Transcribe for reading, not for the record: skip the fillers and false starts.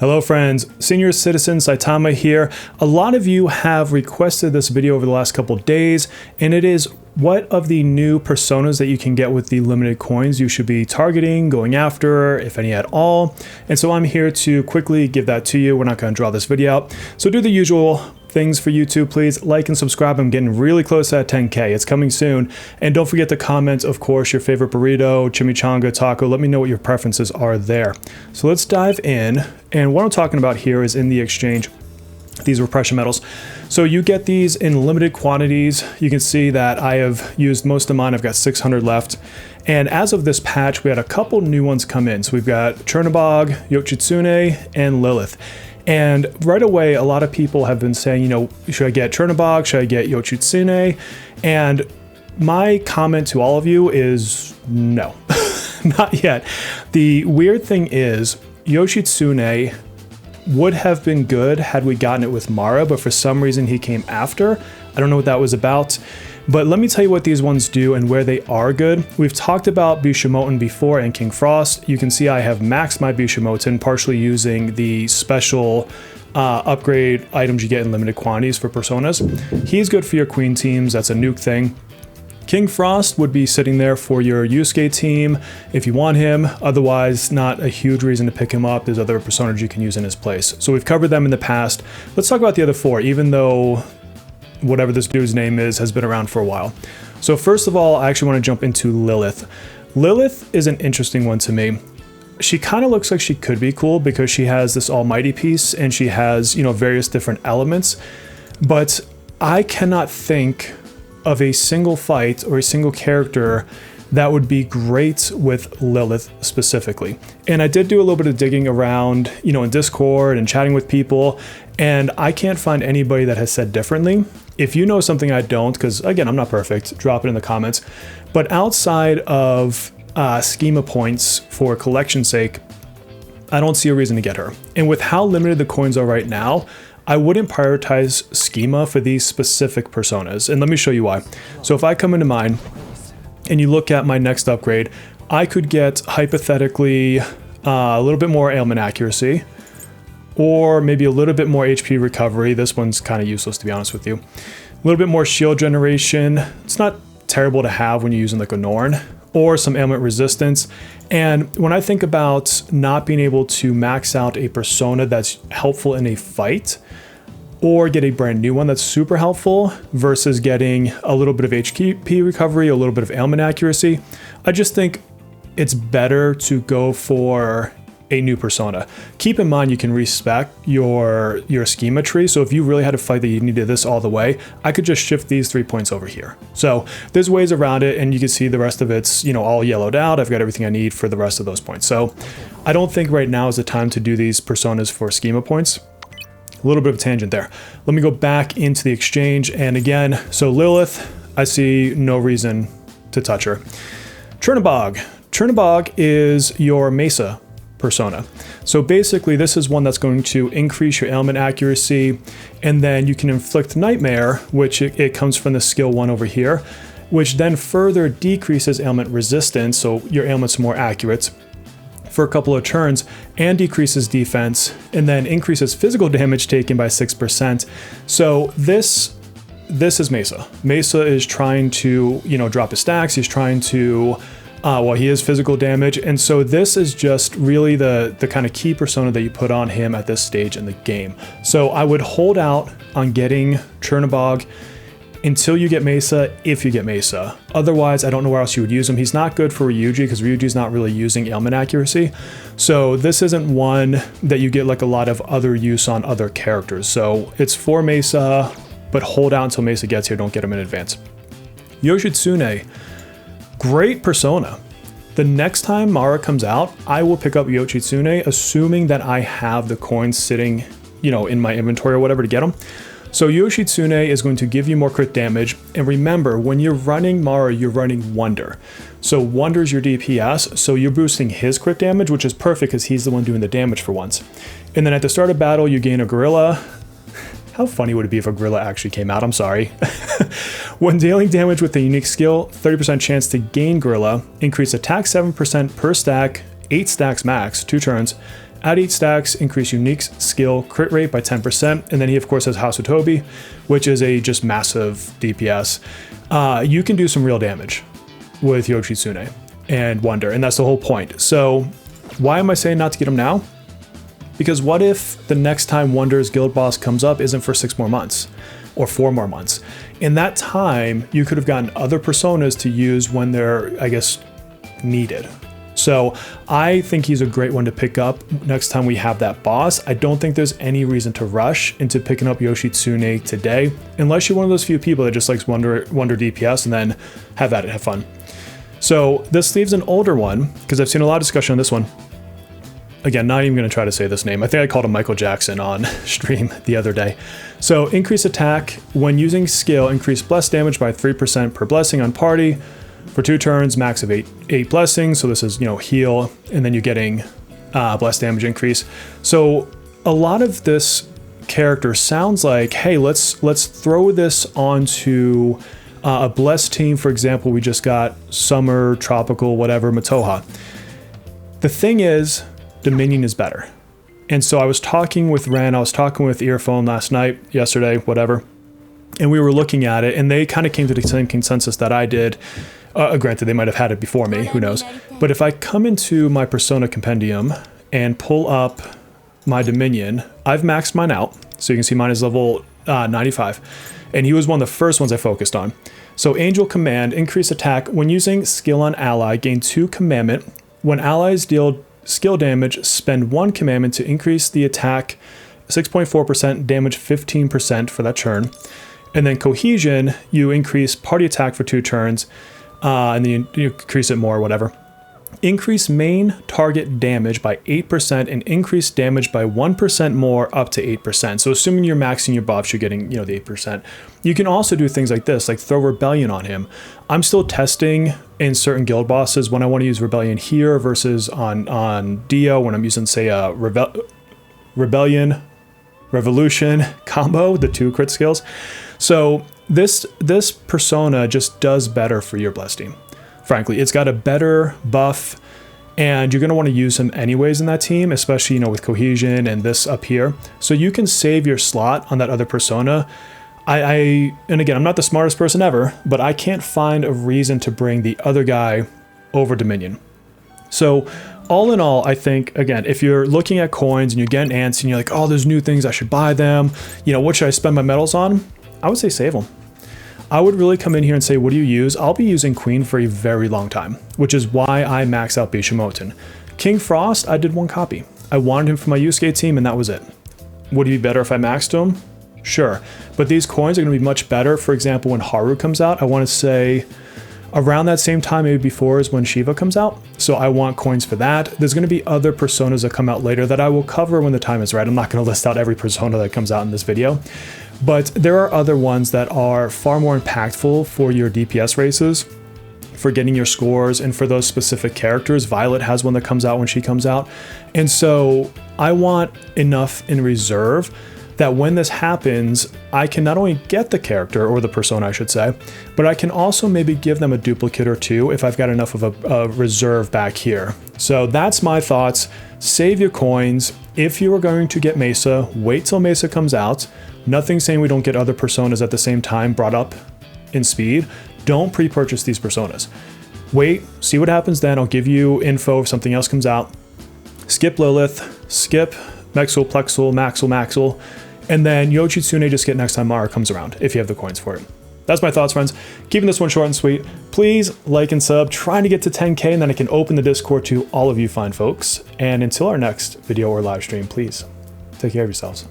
Hello friends, Senior Citizen Saitama here. A lot of you have requested this video over the last couple days, and it is what of the new personas that you can get with the limited coins you should be targeting, going after, if any at all. And so I'm here to quickly give that to you. We're not going to draw this video out. So do the usual things for YouTube, please like and subscribe. I'm getting really close at 10K. It's coming soon. And don't forget to comment, of course, your favorite burrito, chimichanga, taco. Let me know what your preferences are there. So let's dive in. And what I'm talking about here is in the exchange, these repression medals. So you get these in limited quantities. You can see that I have used most of mine. I've got 600 left. And as of this patch, we had a couple new ones come in. So we've got Chernobog, Yoshitsune, and Lilith. And right away, a lot of people have been saying, you know, should I get Chernobog? Should I get Yoshitsune? And my comment to all of you is no, not yet. The weird thing is Yoshitsune would have been good had we gotten it with Mara, but for some reason he came after. I don't know what that was about. But let me tell you what these ones do and where they are good. We've talked about Yoshitsune before and King Frost. You can see I have maxed my Yoshitsune, partially using the special upgrade items you get in limited quantities for personas. He's good for your queen teams. That's a nuke thing. King Frost would be sitting there for your Yusuke team if you want him. Otherwise, not a huge reason to pick him up. There's other personas you can use in his place. So we've covered them in the past. Let's talk about the other four, even though whatever this dude's name is has been around for a while. So first of all, I actually want to jump into Lilith. Lilith is an interesting one to me. She kind of looks like she could be cool because she has this almighty piece and she has, you know, various different elements. But I cannot think of a single fight or a single character that would be great with Lilith specifically. And I did do a little bit of digging around, you know, in Discord and chatting with people, and I can't find anybody that has said differently. If you know something I don't, because again, I'm not perfect, drop it in the comments. But outside of schema points for collection's sake, I don't see a reason to get her. And with how limited the coins are right now, I wouldn't prioritize schema for these specific personas. And let me show you why. So if I come into mine and you look at my next upgrade, I could get hypothetically a little bit more ailment accuracy, or maybe a little bit more HP recovery. This one's kind of useless, to be honest with you. A little bit more shield generation. It's not terrible to have when you're using like a Norn, or some ailment resistance. And when I think about not being able to max out a persona that's helpful in a fight, or get a brand new one that's super helpful versus getting a little bit of HP recovery, a little bit of ailment accuracy, I just think it's better to go for a new persona. Keep in mind you can respec your schema tree. So if you really had a fight that you needed this all the way, I could just shift these 3 points over here. So there's ways around it, and you can see the rest of it's, you know, all yellowed out. I've got everything I need for the rest of those points. So I don't think right now is the time to do these personas for schema points. A little bit of a tangent there. Let me go back into the exchange. And again, so Lilith, I see no reason to touch her. Chernobog. Chernobog is your Mesa persona. So basically this is one that's going to increase your ailment accuracy, and then you can inflict nightmare, which it comes from the skill 1 over here, which then further decreases ailment resistance, so your ailment's more accurate for a couple of turns, and decreases defense, and then increases physical damage taken by 6%. So this is Mesa. Mesa is trying to, you know, drop his stacks. He's trying to well, he is physical damage, and so this is just really the kind of key persona that you put on him at this stage in the game. So I would hold out on getting Chernobog until you get Mesa, if you get Mesa. Otherwise, I don't know where else you would use him. He's not good for Ryuji because Ryuji's not really using ailment accuracy. So this isn't one that you get like a lot of other use on other characters. So it's for Mesa, but hold out until Mesa gets here. Don't get him in advance. Yoshitsune. Great persona. The next time Mara comes out, I will pick up Yoshitsune, assuming that I have the coins sitting, you know, in my inventory or whatever to get them. So Yoshitsune is going to give you more crit damage. And remember, when you're running Mara, you're running Wonder. So Wonder is your DPS, so you're boosting his crit damage, which is perfect because he's the one doing the damage for once. And then at the start of battle, you gain a gorilla. How funny would it be if a gorilla actually came out? I'm sorry. When dealing damage with a unique skill, 30% chance to gain gorilla, increase attack 7% per stack, 8 stacks max, 2 turns, Add 8 stacks, increase unique skill crit rate by 10%. And then he of course has House of Tobi, which is a just massive DPS. You can do some real damage with Yoshitsune and Wonder, and that's the whole point. So why am I saying not to get him now? Because what if the next time Wonder's guild boss comes up isn't for 6 more months or 4 more months? In that time, you could have gotten other personas to use when they're, I guess, needed. So I think he's a great one to pick up next time we have that boss. I don't think there's any reason to rush into picking up Yoshitsune today, unless you're one of those few people that just likes Wonder DPS and then have at it, have fun. So this leaves an older one, because I've seen a lot of discussion on this one. Again, not even going to try to say this name. I think I called him Michael Jackson on stream the other day. So increase attack when using skill, increase bless damage by 3% per blessing on party for 2 turns, max of 8 blessings. So this is, heal, and then you're getting bless damage increase. So a lot of this character sounds like, hey, let's throw this onto a blessed team. For example, we just got Summer, Tropical, whatever, Matoha. The thing is, Dominion is better. And so I was talking with Ren, I was talking with Earphone yesterday, whatever, and we were looking at it, and they kind of came to the same consensus that I did. Granted, they might have had it before me, who knows. But if I come into my Persona Compendium and pull up my Dominion, I've maxed mine out. So you can see mine is level 95. And he was one of the first ones I focused on. So Angel Command, increase attack. When using skill on ally, gain 2 commandment. When allies deal skill damage, spend 1 commandment to increase the attack 6.4%, damage 15% for that turn. And then Cohesion, you increase party attack for 2 turns, and then you increase it more, whatever. Increase main target damage by 8% and increase damage by 1% more up to 8%. So assuming you're maxing your buffs, you're getting, the 8%. You can also do things like this, like throw Rebellion on him. I'm still testing in certain guild bosses when I want to use Rebellion here versus on Dio when I'm using, say, a Rebellion, Revolution combo, the 2 crit skills. So this persona just does better for your blessed team. Frankly, it's got a better buff, and you're going to want to use him anyways in that team, especially, with Cohesion and this up here. So you can save your slot on that other persona. And again, I'm not the smartest person ever, but I can't find a reason to bring the other guy over Dominion. So all in all, I think, again, if you're looking at coins and you're getting antsy and you're like, oh, there's new things, I should buy them. What should I spend my medals on? I would say save them. I would really come in here and say, what do you use? I'll be using Queen for a very long time, which is why I max out Bishamoten. King Frost, I did 1 copy. I wanted him for my Yusuke team, and that was it. Would it be better if I maxed him? Sure. But these coins are going to be much better. For example, when Haru comes out, I want to say around that same time, maybe before, is when Shiva comes out. So I want coins for that. There's going to be other personas that come out later that I will cover when the time is right. I'm not going to list out every persona that comes out in this video. But there are other ones that are far more impactful for your DPS races, for getting your scores, and for those specific characters. Violet has one that comes out when she comes out. And so I want enough in reserve that when this happens, I can not only get the character, or the persona I should say, but I can also maybe give them a duplicate or 2 if I've got enough of a reserve back here. So that's my thoughts. Save your coins. If you are going to get Mesa, wait till Mesa comes out. Nothing saying we don't get other personas at the same time brought up in speed. Don't pre-purchase these personas. Wait, see what happens then. I'll give you info if something else comes out. Skip Lilith, skip Mexel, Plexel, Maxel, and then Yoshitsune just get next time Mara comes around, if you have the coins for it. That's my thoughts, friends. Keeping this one short and sweet. Please like and sub, trying to get to 10K, and then I can open the Discord to all of you fine folks. And until our next video or live stream, please take care of yourselves.